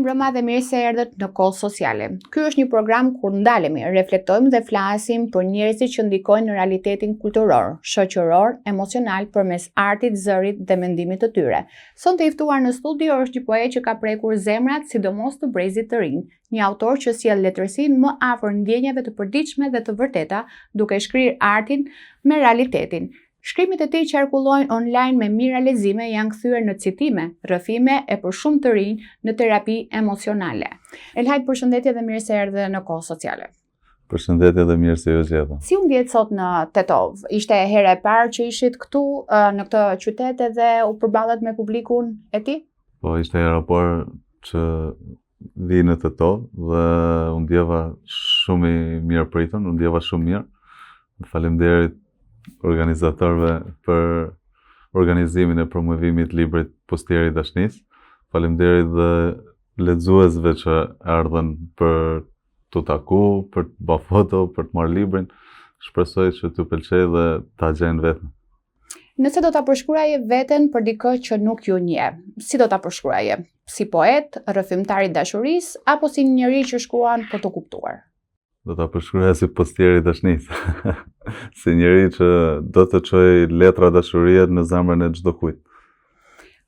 mbrëma dhe mirë se erdhët në Kohë Sociale. Ky është një program kur ndalemi, reflektojmë dhe flasim për njerëzit që ndikojnë në realitetin kulturor, shoqëror, emocional përmes artit, zërit dhe mendimit të tyre. Sonte i ftuar në studio është një poet që ka prekur zemrat, sidomos të brezit të rinj, një autor që sjell letërsinë më afër ndjenjave të përditshme dhe të vërteta, duke shkrirë artin me realitetin. Shkrimet e tij qarkullojnë online me mira lexime, janë kthyer në citime, rrëfime e për shumë të rinj në terapi emocionale. Elhajt, përshëndetje dhe mirë se erdhe në Kohë Sociale. Përshëndetje dhe mirë se ju gjeta. Si u ndjet sot në Tetov? Ishte hera e parë që ishit këtu në këtë qytet dhe u përballet me publikun e tij? Po, ishte hera e parë që vi në Tetov dhe u ndjeva shumë i mirë pritën, u ndjeva shumë mirë. Faleminderit organizatorëve për organizimin e promovimit të librit Pustieri i Dashnisë. Faleminderit dhe lexuesve që erdhën për t'u taku, për të bërë foto, për të marrë librin. Shpresoj që t'ju pëlqejë dhe ta gjejnë veten. Nëse do ta përshkruaje veten për dikë që nuk ju njeh, si do ta përshkruaje? Si poet, rrëfimtar i dashurisë apo si një njerëz që shkruan për të kuptuar? Do ta përshkruaja si Pustieri i Dashnisë. Si njeri që do të çojë letra dashurie në zemrën e çdo kujt.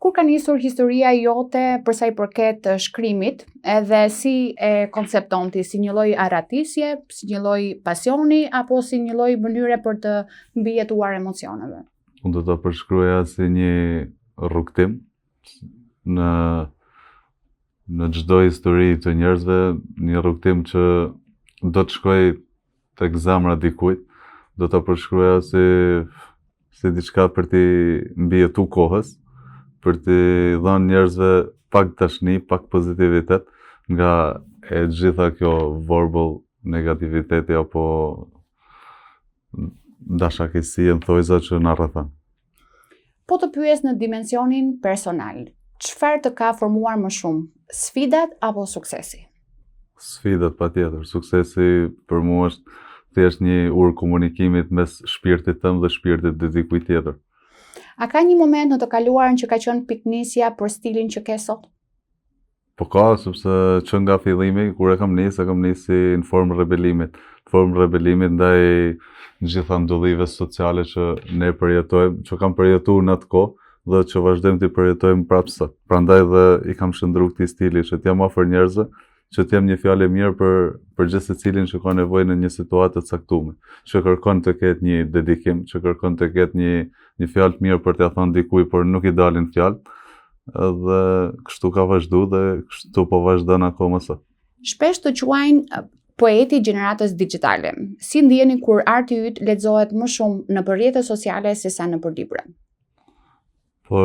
Kur ka nisur historia jote për sa i përket shkrimit, edhe si e koncepton ti, si një lloj arratisje, si një lloj pasioni apo si një lloj mënyre për të mbijetuar emocioneve? Unë do ta përshkruaja si një rrugtim në çdo histori të njerëzve, një rrugtim që do të shkoj tek zemra dikujt, do ta përshkruaja si diçka për t'i mbijetuar kohës, për t'i dhënë njerëzve pak dashni, pak pozitivitet nga e gjitha kjo vorbull negativiteti apo dashakësia në thojza që na rrethon. Po të pyes në dimensionin personal, çfarë të ka formuar më shumë, sfidat apo suksesi? Sfidat patjetër. Suksesi për mua është thjesht një urë komunikimit mes shpirtit tëm dhe shpirtit të dikujt tjetër. A ka një moment në të kaluarën që ka qenë piknisja për stilin që ke sot? Po ka, sepse që nga fillimi, kur e kam nisë në formë rebelimit. Në formë rebelimit ndaj gjitha ndollive sociale që ne përjetojmë, që kam përjetuar në atë kohë dhe që vazhdojmë të përjetojmë prapë sot. Prandaj dhe i kam shndruar këtij stili që t'jam afër njerëzve, që t'jem një fjalë mirë për gjithë secilin që ka nevojë në një situatë të caktuar, që kërkon të ketë një dedikim, që kërkon të ketë një fjalë të mirë për t'ia thënë dikujt, por nuk i dalin fjalë. Dhe kështu ka vazhduar dhe kështu po vazhdon akoma sot. Shpesh të quajnë poeti gjeneratës digjitale. Si ndjeni kur arti yt lexohet më shumë në rrjetet sociale sesa në libra? Po,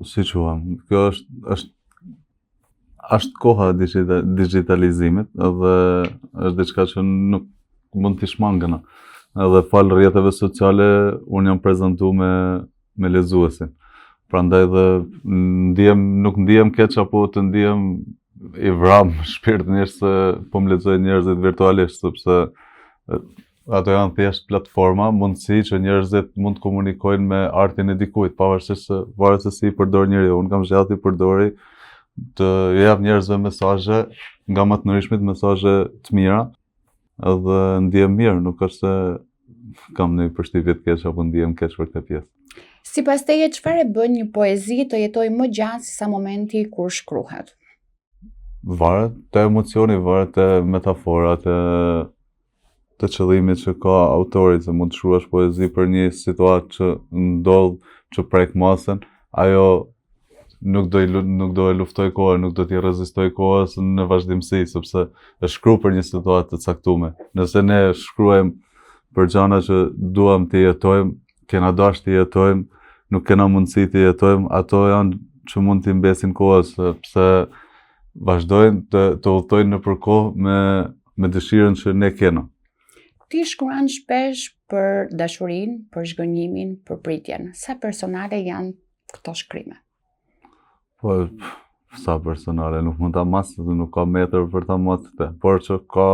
si quam, kjo është koha e digitalizimit dhe është diçka që nuk mund t'i shmangëna. Edhe falë rrjeteve sociale unë jam prezantuar me lexuesin. Prandaj dhe nuk ndihem keq apo të ndihem i vram shpirtërisht se po më lexojnë njerëzit virtualisht, sepse ato janë thjesht platforma, mundësi që njerëzit mund të komunikojnë me artin e dikujt, pavarësisht se varet se si i përdor njeriu. Unë kam zgjatë i përdori të jap njerëzve mesazhe nga më të ndryshmit, mesazhe të mira, edhe ndihem mirë, nuk është se kam një përshtypje të keq apo ndihem keq për këtë pjesë. Sipas teje, çfarë e bën një poezi të jetojë më gjatë se sa momenti kur shkruhet? Varet te emocioni, varet te metaforat, të qëllimit që ka autori, se mund të shkruash poezi për një situatë që ndodh, që prek masën, ajo nuk do e luftoj kohën, nuk do t'i rezistoj kohës në vazhdimsi, sepse e shkru për një situatë të caktuar. Nëse ne shkruajmë për gjëra që duam të jetojmë, kena dash të jetojmë, nuk kena mundësi të jetojmë, ato janë që mund t'i mbesin kohës, sepse vazhdojnë të udhtojnë nëpër kohë me dëshirën që ne kena. Ti shkruan shpesh për dashurinë, për zhgënjimin, për pritjen. Sa personale janë këto shkrime? Po, sa personale, nuk mund ta mas, nuk ka metër për ta masë, por që ka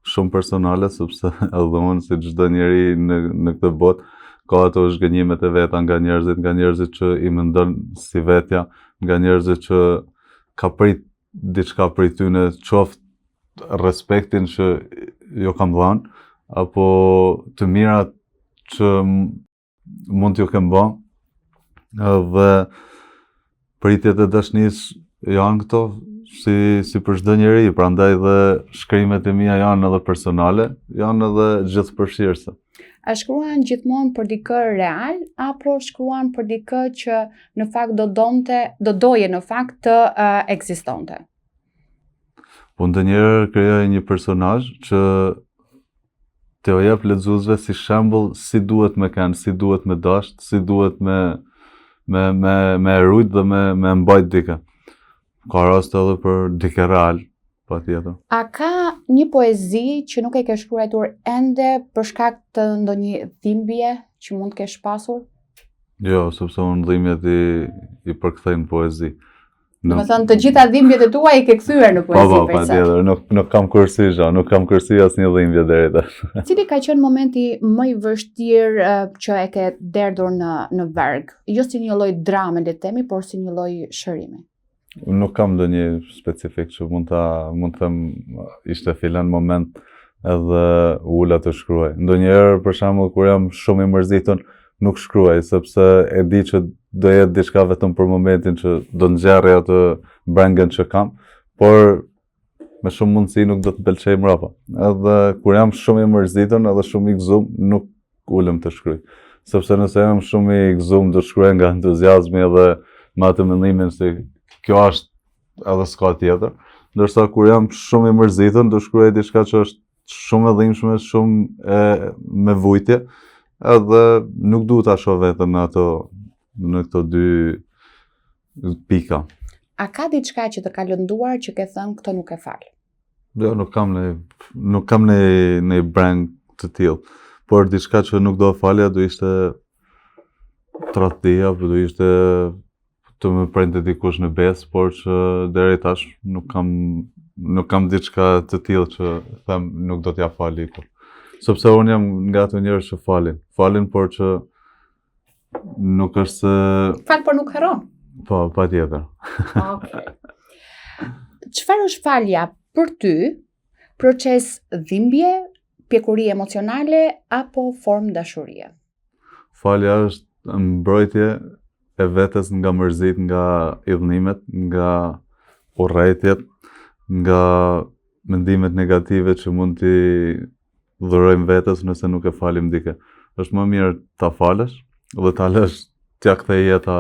shumë personale, sepse edhe unë si çdo njeri në këtë botë, ka ato zhgënjimet e veta nga njerëzit që i mendon si vetja, nga njerëzit që ka prit diçka prej tyne, qoftë respektin që jo kam dhënë, apo të mirat që mund t'ju kem bë, dhe pritjet e dasnisë janë këto si për çdo njeri, prandaj dhe shkrimet e mia janë edhe personale, janë edhe gjithëpërfshirëse. A shkruan gjithmonë për dikë real apo shkruan për dikë që në fakt do doje në fakt të ekzistonte? Po ndonjëherë krijoj një personazh që t'u jep lexuesve si shembull si duhet me kanë, si duhet me dash, si duhet me rujt dhe me mbajt dikë. Ka raste edhe për dikë real, patjetër. A ka një poezi që nuk e ke shkruar ende për shkak të ndonjë dhimbje që mund të kesh pasur? Jo, sepse unë dhimbjet i përkthej në poezi. Domethënë të gjitha dhimbjet e tua i ke kthyer në poezi. Po, patjetër, nuk kam kurrësi nuk kam kurrësi asnjë dhimbje deri tash. Cili ka qenë momenti më i vështirë që e ke derdhur në varg? Jo si një lloj drame, le të themi, por si një lloj shërimi. Nuk kam ndonjë specifik që mund të them ishte filan moment edhe ula të shkruaj. Ndonjëherë për shembull kur jam shumë i mërzitur nuk shkruaj sepse e di që do jetë diçka vetëm për momentin që do nxjerrë atë brengën që kam, por me shumë mundësi nuk do të pëlqej mrapa. Edhe kur jam shumë i mërzitur edhe shumë i gëzuar nuk ulem të shkruaj. Sepse nëse jam shumë i gëzuar do shkruaj nga entuziazmi edhe me atë mendimin se kjo është edhe s'ka tjetër, ndërsa kur jam shumë i mërzitur do shkruaj diçka që është shumë e dhimbshme, shumë me vujtje, edhe nuk duhet ta shoh veten në këto dy pika. A ka diçka që të ka lënduar që ke thënë këtë nuk e fal? Jo, nuk kam në breng të tillë, por diçka që nuk do falja do ishte tradhtia, apo do ishte të më prente dikush në besë, por që deri tash nuk kam diçka të tillë që them nuk do t'ja fal ikur. Sepse unë jam nga ato njerëz që falin, por që nuk është se... Fal, por nuk harron. Po, patjetër. Okej. Çfarë është falja për ty? Proces dhimbje, pjekuri emocionale apo formë dashurie? Falja është mbrojtje e vetes nga mërzit, nga idhnimet, nga urrëtiet, nga mendimet negative që mund t'i dhurojmë vetes nëse nuk e falim dikë. Është më mirë ta falësh dhe ta lësh t'ja kthej jeta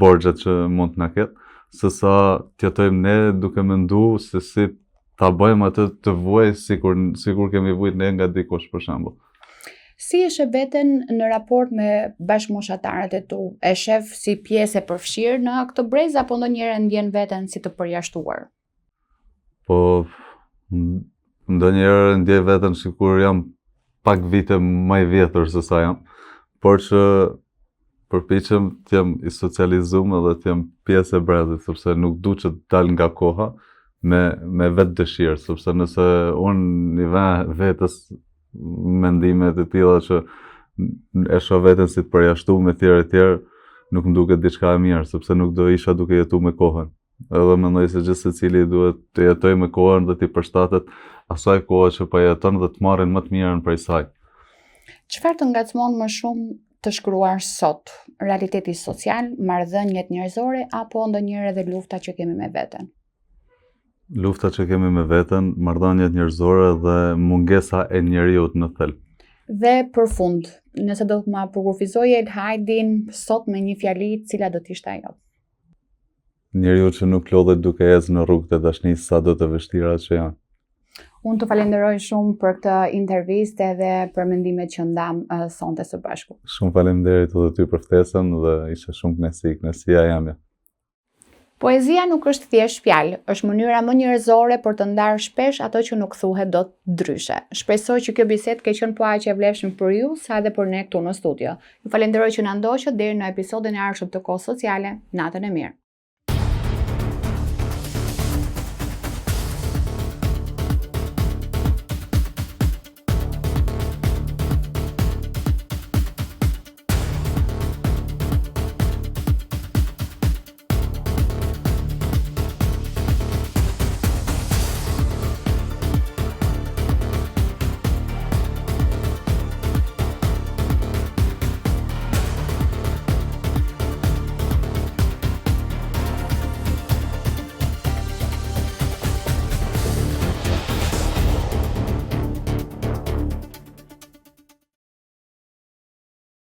borxhet që mund t'na ketë, sesa t'jetojmë ne duke menduar se si ta bëjmë atë të vuaj sikur kemi vujt ne nga dikush për shembull. Si e sheh veten në raport me bashkëmoshatarët e tu? E shef si pjesë e përfshirë në këtë brez apo ndonjëherë ndjen veten si të përjashtuar? Po ndonjëherë ndjej veten sikur jam pak vite më i vjetër se sa jam, por që përpiqem të jem i socializuar edhe të jem pjesë e brezit, sepse nuk du që të dal nga koha me vetë dëshirë, sepse nëse unë i vë vetes mendimet e tilla që e shoh veten si të përjashtuar me tjerë, nuk më duket diçka e mirë, sepse nuk do isha duke jetuar me kohën. Edhe mendoj se gjithë secili duhet të jetojë me kohën dhe t'i përshtatet asaj kohe që po jeton dhe të marrin më të mirën prej saj. Çfarë të ngacmon më shumë të shkruar sot? Realiteti social, marrëdhëniet njerëzore apo ndonjëherë edhe lufta që kemi me veten? Lufta që kemi me veten, marrëdhëniet njerëzore dhe mungesa e njeriut në thelb. Dhe për fund, nëse do të ma përkufizoje Elhajdin sot me një fjali, cila do t'ishte ajo? Njeriu që nuk lodhet duke ecë në rrugët e dasnisë, sa do të vështira që janë. Unë të falenderoj shumë për këtë intervistë dhe për mendimet që ndam sonte së bashku. Shumë faleminderit edhe ty për ftesën dhe ishte shumë kënaqësia jame. Poezia nuk është thjesht fjalë, është mënyra më njerëzore për të ndarë shpesh ato që nuk thuhet dot ndryshe. Shpresoj që kjo bisedë ke qenë po aq e vlefshme për ju sa edhe për ne këtu në studio. Ju falenderoj që na ndoqët deri në episodin e ardhshëm të Kohës Sociale. Natën e mirë.